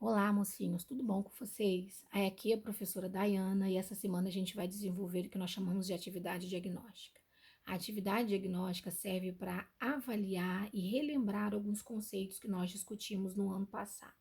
Olá, mocinhos, tudo bom com vocês? Aqui é a professora Dayana e essa semana a gente vai desenvolver o que nós chamamos de atividade diagnóstica. A atividade diagnóstica serve para avaliar e relembrar alguns conceitos que nós discutimos no ano passado.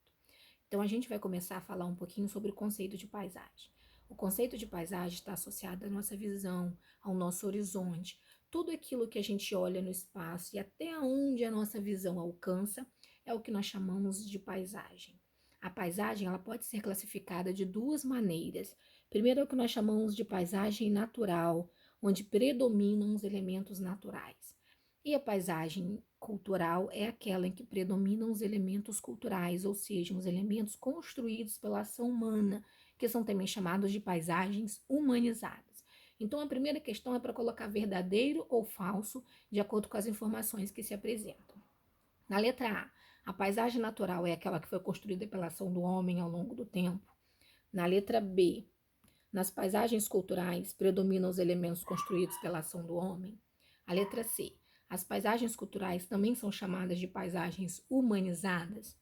Então, a gente vai começar a falar um pouquinho sobre o conceito de paisagem. O conceito de paisagem está associado à nossa visão, ao nosso horizonte, tudo aquilo que a gente olha no espaço e até onde a nossa visão alcança é o que nós chamamos de paisagem. A paisagem ela pode ser classificada de duas maneiras. Primeiro é o que nós chamamos de paisagem natural, onde predominam os elementos naturais. E a paisagem cultural é aquela em que predominam os elementos culturais, ou seja, os elementos construídos pela ação humana, que são também chamados de paisagens humanizadas. Então, a primeira questão é para colocar verdadeiro ou falso, de acordo com as informações que se apresentam. Na letra a paisagem natural é aquela que foi construída pela ação do homem ao longo do tempo. Na letra B, nas paisagens culturais predominam os elementos construídos pela ação do homem. A letra C, as paisagens culturais também são chamadas de paisagens humanizadas.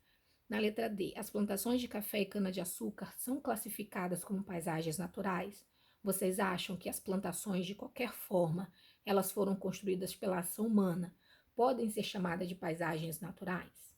Na letra D, as plantações de café e cana-de-açúcar são classificadas como paisagens naturais. Vocês acham que as plantações, de qualquer forma, elas foram construídas pela ação humana, podem ser chamadas de paisagens naturais?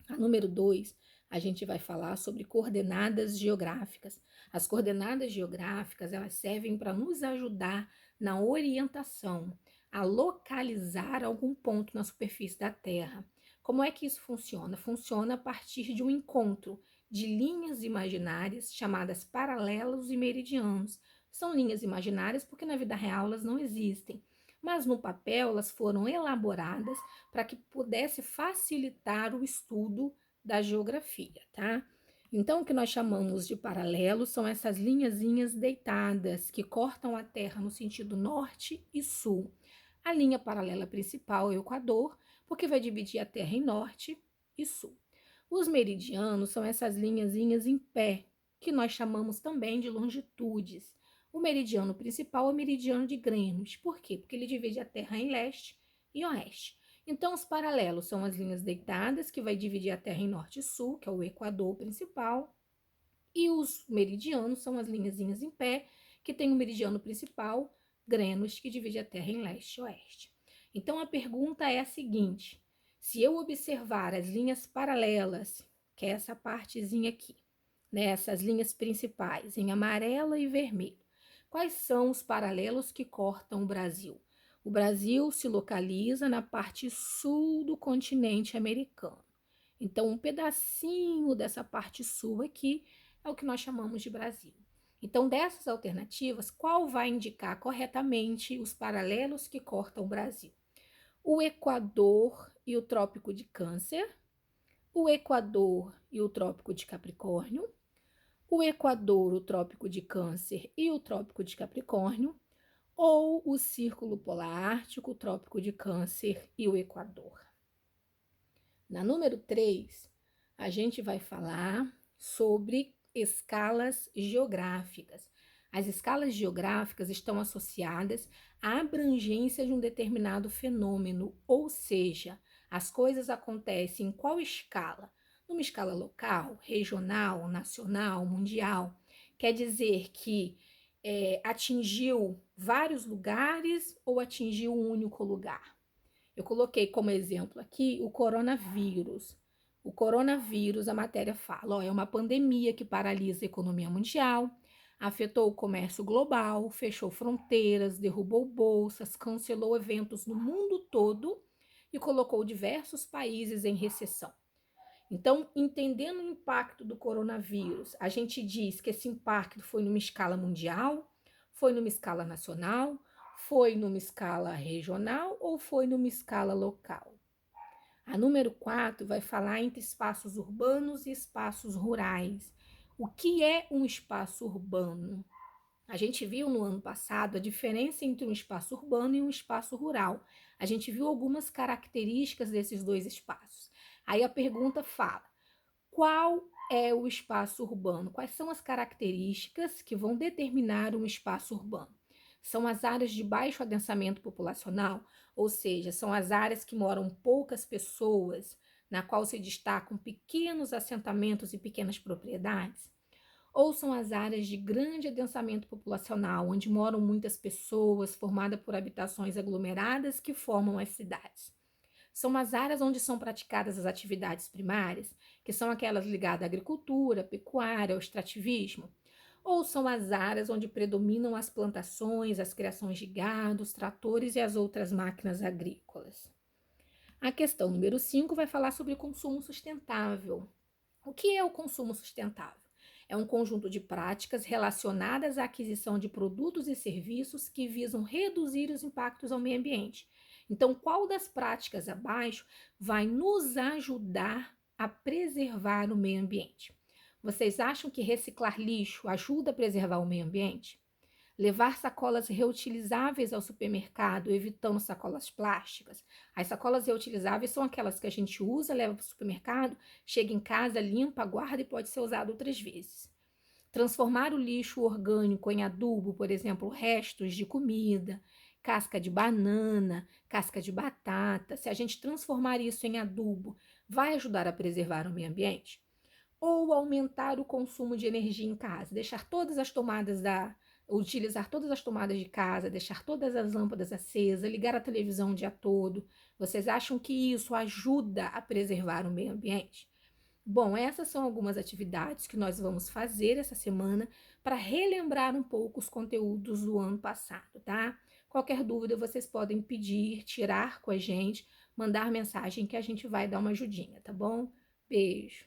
A número 2, a gente vai falar sobre coordenadas geográficas. As coordenadas geográficas, elas servem para nos ajudar na orientação, a localizar algum ponto na superfície da Terra. Como é que isso funciona? Funciona a partir de um encontro de linhas imaginárias chamadas paralelos e meridianos. São linhas imaginárias porque na vida real elas não existem, mas no papel elas foram elaboradas para que pudesse facilitar o estudo da geografia, tá? Então, o que nós chamamos de paralelo são essas linhazinhas deitadas que cortam a Terra no sentido norte e sul. A linha paralela principal é o Equador, porque vai dividir a Terra em norte e sul. Os meridianos são essas linhazinhas em pé, que nós chamamos também de longitudes. O meridiano principal é o meridiano de Greenwich. Por quê? Porque ele divide a Terra em leste e oeste. Então, os paralelos são as linhas deitadas, que vai dividir a Terra em norte e sul, que é o Equador principal, e os meridianos são as linhazinhas em pé, que tem o meridiano principal, Greenwich, que divide a Terra em leste e oeste. Então, a pergunta é a seguinte: se eu observar as linhas paralelas, que é essa partezinha aqui, né, essas linhas principais, em amarelo e vermelho, quais são os paralelos que cortam o Brasil? O Brasil se localiza na parte sul do continente americano. Então, um pedacinho dessa parte sul aqui é o que nós chamamos de Brasil. Então, dessas alternativas, qual vai indicar corretamente os paralelos que cortam o Brasil? O Equador e o Trópico de Câncer, o Equador e o Trópico de Capricórnio, o Equador, o Trópico de Câncer e o Trópico de Capricórnio, ou o Círculo Polar Ártico, o Trópico de Câncer e o Equador. Na número 3, a gente vai falar sobre escalas geográficas. As escalas geográficas estão associadas à abrangência de um determinado fenômeno, ou seja, as coisas acontecem em qual escala? Numa escala local, regional, nacional, mundial. Quer dizer que atingiu vários lugares ou atingiu um único lugar? Eu coloquei como exemplo aqui o coronavírus. O coronavírus, a matéria fala, ó, é uma pandemia que paralisa a economia mundial, afetou o comércio global, fechou fronteiras, derrubou bolsas, cancelou eventos no mundo todo e colocou diversos países em recessão. Então, entendendo o impacto do coronavírus, a gente diz que esse impacto foi numa escala mundial, foi numa escala nacional, foi numa escala regional ou foi numa escala local? A número 4 vai falar entre espaços urbanos e espaços rurais. O que é um espaço urbano? A gente viu no ano passado a diferença entre um espaço urbano e um espaço rural. A gente viu algumas características desses dois espaços. Aí a pergunta fala: qual é o espaço urbano? Quais são as características que vão determinar um espaço urbano? São as áreas de baixo adensamento populacional, ou seja, são as áreas que moram poucas pessoas, na qual se destacam pequenos assentamentos e pequenas propriedades? Ou são as áreas de grande adensamento populacional, onde moram muitas pessoas, formada por habitações aglomeradas que formam as cidades? São as áreas onde são praticadas as atividades primárias, que são aquelas ligadas à agricultura, pecuária, ao extrativismo? Ou são as áreas onde predominam as plantações, as criações de gado, os tratores e as outras máquinas agrícolas? A questão número 5 vai falar sobre consumo sustentável. O que é o consumo sustentável? É um conjunto de práticas relacionadas à aquisição de produtos e serviços que visam reduzir os impactos ao meio ambiente. Então, qual das práticas abaixo vai nos ajudar a preservar o meio ambiente? Vocês acham que reciclar lixo ajuda a preservar o meio ambiente? Levar sacolas reutilizáveis ao supermercado, evitando sacolas plásticas. As sacolas reutilizáveis são aquelas que a gente usa, leva para o supermercado, chega em casa, limpa, guarda e pode ser usado outras vezes. Transformar o lixo orgânico em adubo, por exemplo, restos de comida, casca de banana, casca de batata. Se a gente transformar isso em adubo, vai ajudar a preservar o meio ambiente? Ou aumentar o consumo de energia em casa, deixar todas as tomadas utilizar todas as tomadas de casa, deixar todas as lâmpadas acesas, ligar a televisão o dia todo. Vocês acham que isso ajuda a preservar o meio ambiente? Bom, essas são algumas atividades que nós vamos fazer essa semana para relembrar um pouco os conteúdos do ano passado, tá? Qualquer dúvida vocês podem pedir, tirar com a gente, mandar mensagem que a gente vai dar uma ajudinha, tá bom? Beijo!